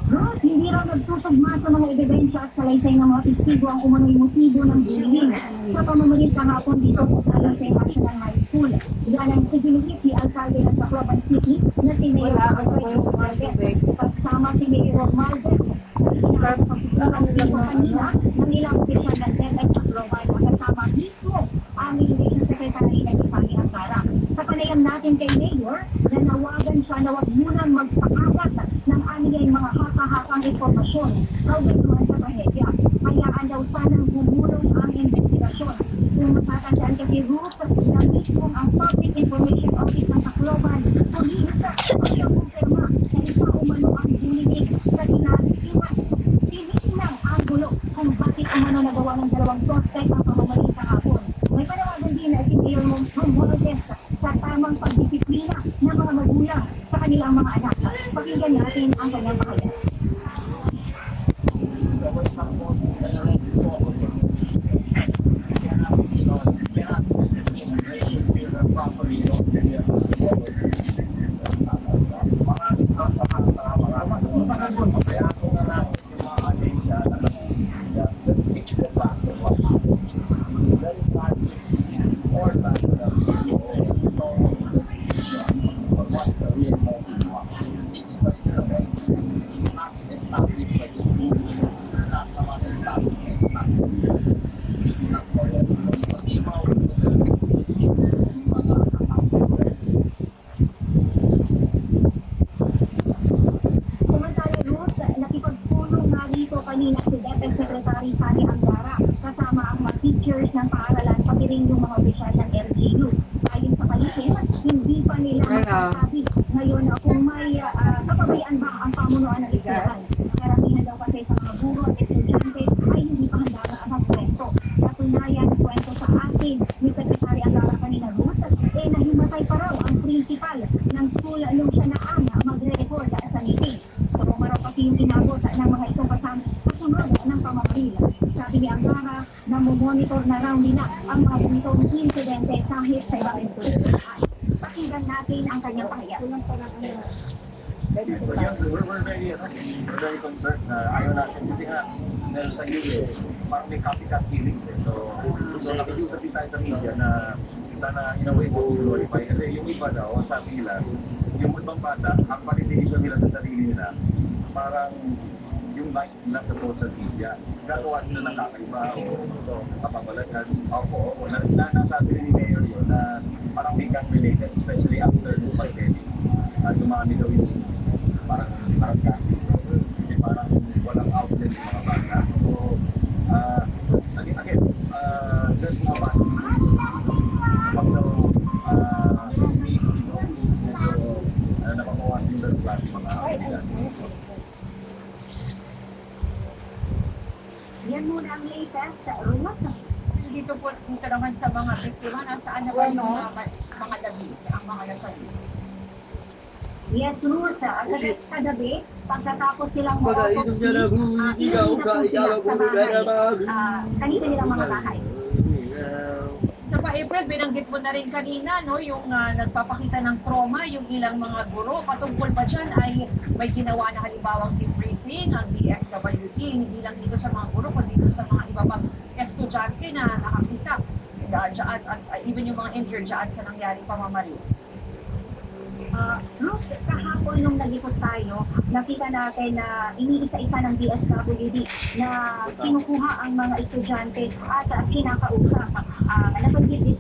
Ross, hindi raw nagtutugma sa mga ebidensya at salaysay ng mga testigo ang umano'y motibo ng bullying. Sa pamamagitan kahapon dito sa Salaysay National High School, galang iginigit si Alcalde ng Tacloban City na si Mayor Alfredo Romualdez, kasama si Mayor Romualdez. Pinakapagpapagpapagpapagpapagpapag sa kanila ng ilang opisyal ng DepEd Tacloban kasama mismo ang Immigration Secretary na si Fanny Angara. Sa panayam natin kay Mayor, nanawagan siya na wag munang magpakagat ng aniyay mga haka-hakang informasyon kaugnay sa trahedya. Hayaan daw sanang bumulong ang investigasyon. Kung matatandaan kasi Ruth, na mismong ang Public Information Office ng Tacloban, police, ang nakumpirma na isa umano ang bullying sa tinitingnan ang gulo kung bakit umano nagawa ng dalawang suspect ang pamamagitan sa hapon. May panawagan din na si Mayor Romualdez sa tamang pagdisiplina ng mga magulang sa kanilang mga anak. Pakinggan natin ang kanyang pahayag. Kanina si DepEd Secretary Fanny Angara kasama ang mga teachers ng paaralan pati rin yung mga opisyal ng LGU. Ayon sa palihim, hindi pa nila masasabi ngayon kung may kapabayaan ba ang pamunuan ng eskwelahan. Karamihan daw kasi sa mga guro at estudyante ay hindi pa handa na ang kwento. Katunayan, kwento sa atin ni Secretary Angara kanina Ruth, nahimatay pa raw ang principal ng school nung siya na magre-record sa meeting. So, maraw kasi yung inabot ng mga itong kasunod ng pamamarila. Sabi ni Angara na monitor na raw nila ang mga ganitong insidente kahit sa ibang institusyon. Pakinggan natin ang kanyang pahayag. We're very concerned na ayaw natin kasi nga meron sa iyo parang may copycat killing so nakiusap din tayo sa media na sana in a way to glorify kasi yung iba daw sabi nila yung ibang bata ang panindigan nila sa sarili nila parang yung like nila sa social media gagawa nila ng kakaiba o kapagalagan o nasabi ni Mayor yun na parang may gang related especially after the pandemic dumami daw yung parang gamit. Hindi parang walang outlet yung mga bata. So, again, just mga bata. Pag daw, napakawas yung dalawang klase mga kaibigan. Yan muna ang latest sa Rumas. Dito po, dito naman sa mga biktima, nasaan na ba yung mga labi, ang mga nasabi? Yes, Ruth. Kagabi, pagkatapos silang kanina nilang mga bahay. Sa pa-April, binanggit mo na rin kanina, no, yung nagpapakita ng trauma, yung ilang mga guro. Patungkol pa dyan ay may ginawa na halimbawang debriefing ang DSWD, hindi lang dito sa mga guro, kundi dito sa mga iba pang estudyante na nakakita. Dyan, at even yung mga injured dyan sa nangyaring pamamaril. Ruth, kahapon nung nag-ikot tayo, nakita natin na iniisa-isa ng DSWD na kinukuha ang mga estudyante at kinakausap.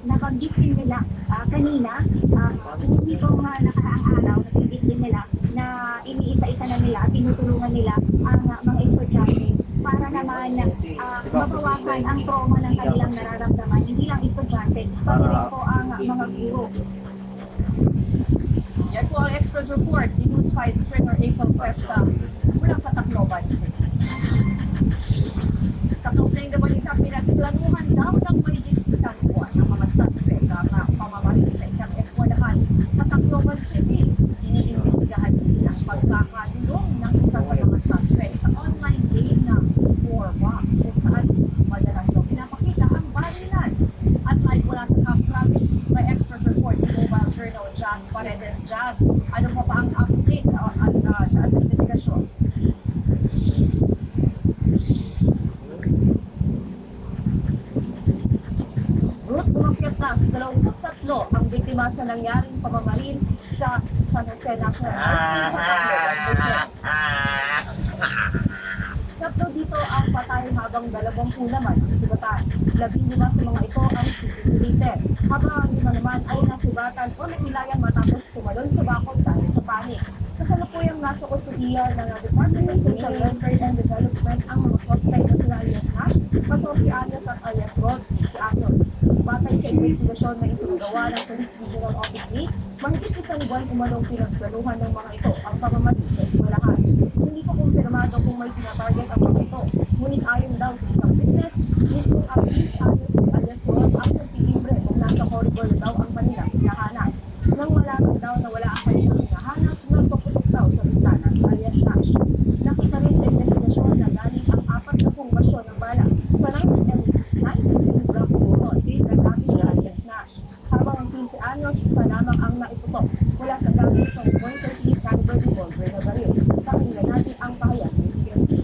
Nabanggit din nila kanina, hindi po nakaraang araw, nabanggit din nila na iniisa-isa na nila, tinutulungan nila ang mga estudyante para naman mabawasan ang trauma ng kanilang nararamdaman. Hindi lang estudyante, pati rin po ang mga guro. Yan po ang Express Report, the News 5 Stringer April Festa mula sa Tacloban City. Sa kaunting na balita, pinagplanuhan daw ng mahigit isang buwan ng mga suspect ang pamamaril sa isang eskwelahan sa Tacloban City. Iniimbestigahan din ang pagkakatulong ng isa sa mga suspect sa online game na 4box kung saan madalas daw pinapakita ang barilan. At live mula sa Camp Traffic, may Express Report sa Mobile Journal Jazz Paredes Jazz. Ano pa ba ang update at investigasyon? nangyaring pamamaril sa San Jose National High School sa Tacloban. Tatlo dito ang patay habang 20 naman ang sugatan. 15 sa mga ito ang civil-related, habang ang 5 naman ay nasugatan o nakilayan matapos tumalon sa bakod dahil sa panik. Kasalukuyang nasa kustudiya ng Department of Social Welfare and Development ang mga suspect na sila alias Nash, Pasosi Alias at alias Rod si Anon. Batay sa investigasyon na isinagawa ng Police Regional Office 8, mahigit isang buwan umanong pinagplanuhan ng mga ito ang pamamaril sa eskwelahan. Hindi ko kumpirmado kung may tinatarget ang mga ito, ngunit ayon daw sa isang witness, mismong ang Police alias Rod ang nagtilibre kung nasa corridor daw ang kanilang hinahanap. Nang malaman daw na wala ang kanilang hinahanap, nagpaputok daw sa bintana alias Nash. Nakita rin sa investigasyon na galing ang 4 basyon ng bala sa 19 Block Buhos na gamit ni alias Nash. Habang ang 15 anyos, isa lamang ang naiputok mula sa gamit ng .38 caliber revolver na baril. Pakinggan natin ang pahayag ng security.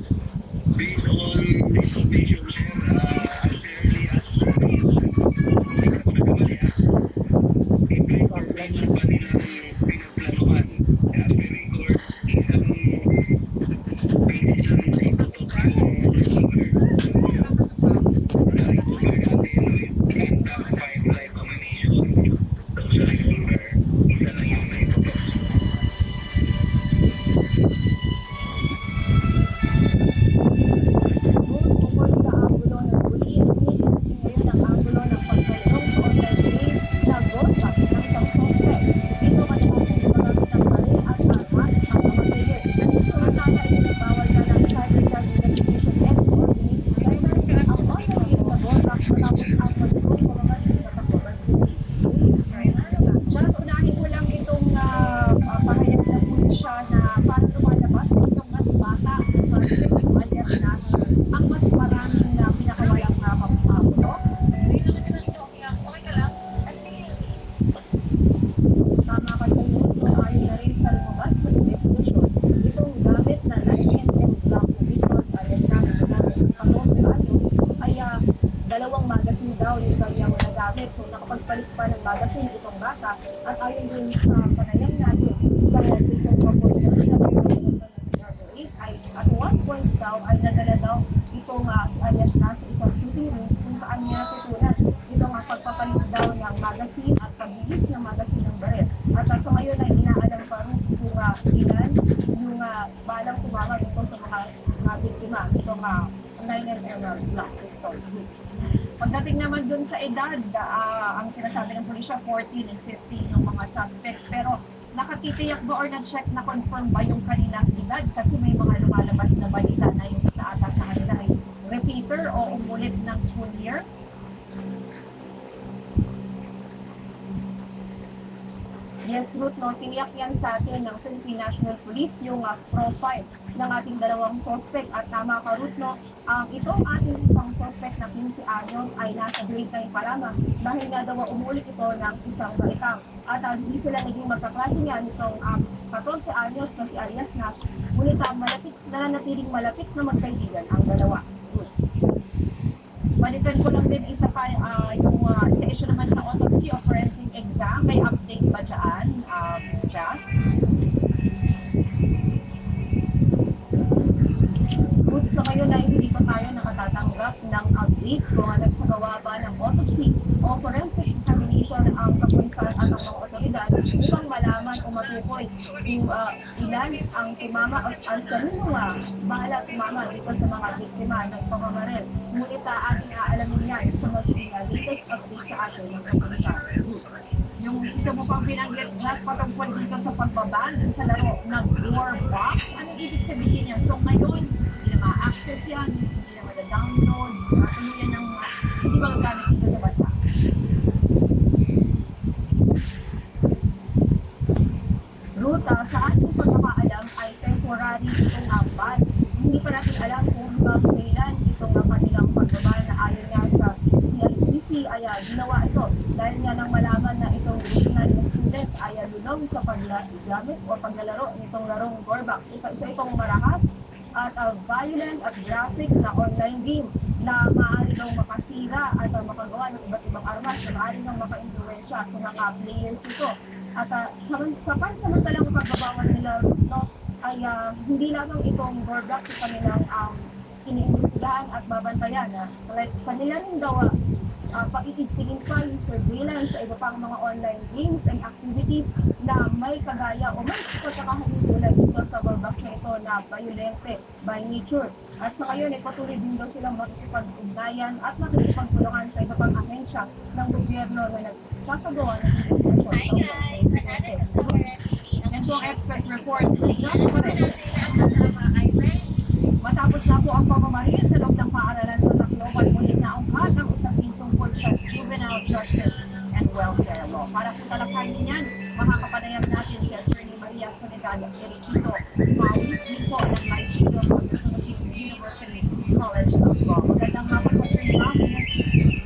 Based on information, sir, apparently as i-plan pa nilang pinagplanuhan. As per record, isang bilis lang na itutok yung receiver. Na-recover natin with ganda 5 live ammunition. So sa receiver, isa lang yung naitutok. Bukod sa anggulo ng pulis, inisin ngayon ang anggulo ng pagkalunong sa online game na roadblock ng isang suspect. Dito kadalasan gumagamit ng baril at armas ang pamatigil. Samantala, itinibawal na ng Cybercrime Investigation Act o CIVIC ang online game na roadblock matapos ang pagkulong pamamaril sa Tacloban City. Just unahin ko lang itong pahayag ng pulisya na para lumalabas na itong mas bata na suspect ng alias na ang mas maraming na pinakawalang papulo. Tama ka sa ito, ayon na rin sa lumabas na investigasyon, itong gamit na 9mm Glock pistol alias gamit na ay 2 magazine daw yung kanyang nagamit. So nakapagpalit pa ng magazine itong bata at ayon din sa panayang natin sa itong kapoy na ay at one point daw ay nadala daw itong alias na sa isang shooting range kung saan niya natutunan itong pagpapalit daw ng magazine at pagbilis ng magazine ng baril. At sa ngayon ay inaalam pa rin kung ilan yung balang tumama ito sa mga biktima itong 9mm Glock pistol. Pagdating naman dun sa edad, ang sinasabi ng pulisya 14 and 15 ng mga suspects, pero nakatitiyak ba or na-check na confirm ba yung kanilang edad? Kasi may mga lumalabas na balita na yung isa ata sa kanila ay repeater o umulit ng school year. Yes, Ruth, no, tiniyak yan sa atin ng Philippine National Police yung profile ng ating 2 suspect at tama ka, Ruth, no, itong ating isang suspect na 15 anyos ay nasa grade 9 pa lamang dahil nga daw umulit ito ng isang baitang at hindi sila naging magkaklase nga nitong 14 anyos na si alias Nash, ngunit nananatiling malapit na magkaibigan ang dalawa. Balikan ko lang din isa pa yung sa issue naman sa autopsy o forensic exam. May update ba dyan, Jack? Good, so ngayon na hindi pa tayo nakatatanggap ng update kung nagsagawa ba ng autopsy o forensic examination ang kapunsan at ang mga otoridad upang malaman o matukoy kung ilan ang tumama at ang kanino bala tumama dito sa mga biktima ng pamamaril. Ngunit ating aalamin yan sa magiging latest update sa atin ng kapunsan. Yung isa mo pang binanggit, Jack, patungkol dito sa pagbaban sa laro ng War Box, anong ibig sabihin yan? So ngayon, hindi na ma-access yan, hindi na ma-download, ano yan ang hindi magagamit dito sa bansa. Ruta, sa ating pagkakaalam ay temporary itong ban. Hindi pa natin alam kung hanggang kailan itong kanilang pagbaba na ayon nga sa CICC ay ginawa ito dahil nga nang malaman na itong grade 9 students ay lulong sa paggamit o paglalaro nitong larong Gorbak. Isa itong marahas at violent at graphic na online game. na maaari daw makasira at makagawa ng iba't ibang armas na maaari nang maka-influensya sa mga players ito. At sa pansamantalang pagbabawal nila no, ay hindi lamang itong boardwalk sa kanilang iniimbestigahan at babantayan. Kanila rin daw paitigtingin pa yung surveillance sa iba pang mga online games and activities na may kagaya o may pagkakahalintulad dito sa boardwalk na ito na violente by nature. At sa ngayon, patuloy din daw silang makikipag-ugnayan at makikipagtulungan sa iba pang ahensya ng gobyerno na nagsasagawa ng investisyon. Hi guys! Another kasama recipe. Yan po ang expert report. Just for it. Kasama ay friends. Matapos na po ang pamamaril sa loob ng paaralan sa Tacloban, muli na ungkat ang usapin tungkol sa juvenile justice and welfare law. Para po talakayin yan, makakapanayam natin si Attorney Maria Soledad Ericito, Mawis din po ng Life Video of the Philippines University College of Law. Magandang hapon po, Attorney Mawis.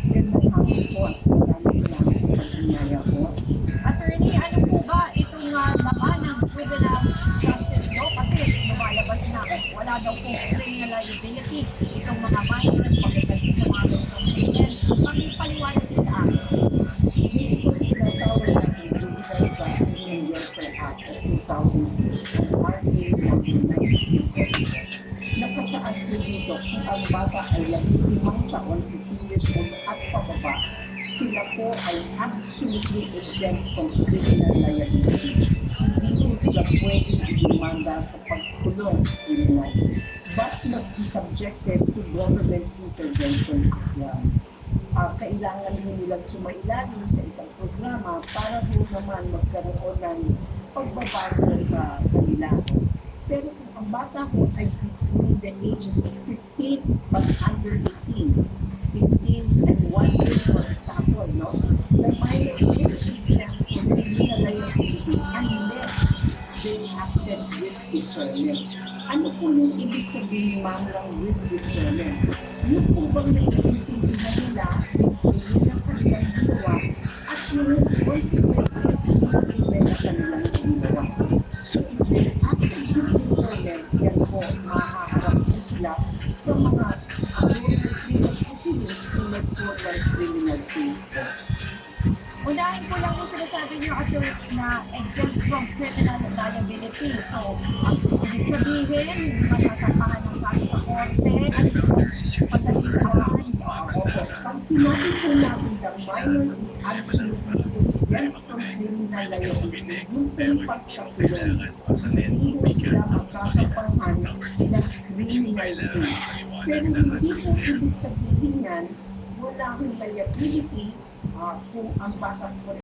Magandang hapon po. Maraming salamat sa pag-inaya po. Attorney, ano po ba itong laman ng juvenile justice law? Kasi lumalabas na wala daw po criminal liability itong mga minors pagdating sa mga ganitong krimen. Paliwanag niyo sa akin. Dito po sa tinatawag na Juvenile Justice and Welfare Act of 2006 o RA 1994. Nakasaad po dito kung ang bata ay 15 taon, 15 years old at pababa, sila po ay absolutely exempt from criminal liability. Hindi po sila pwedeng idemanda sa pagkulong criminal, but must be subjected to government intervention program. Kailangan mo nilang sumailalim sa isang programa para po naman magkaroon ng pagbabago sa kanila. Pero kung ang bata ko ay between the ages of 15 but under 18, 15 and 1 year, for example, no? The minor is exempt from criminal liability unless they acted with discernment. Ano po yung ibig sabihin, ma'am, ng with discernment? Yung po bang naiintindihan nila yung yun ang kanilang ginawa at yung consequences hindi sa kanilang ginawa. So if they acted with discernment, yan po, mahaharap po sila sa mga criminal proceedings kung nag-forward criminal case po. Unahin ko lang yung sinasabi niyo at na exempt from criminal liability. So, ibig sabihin, masasampahan ng kaso sa korte at pagdating Pag sinabi po natin the minor is absolutely exempt from criminal liability, yung pong pagkakulong, hindi po sila masasampahan ng criminal case. Pero hindi po ibig sabihin yan, wala akong liability kung ang bata po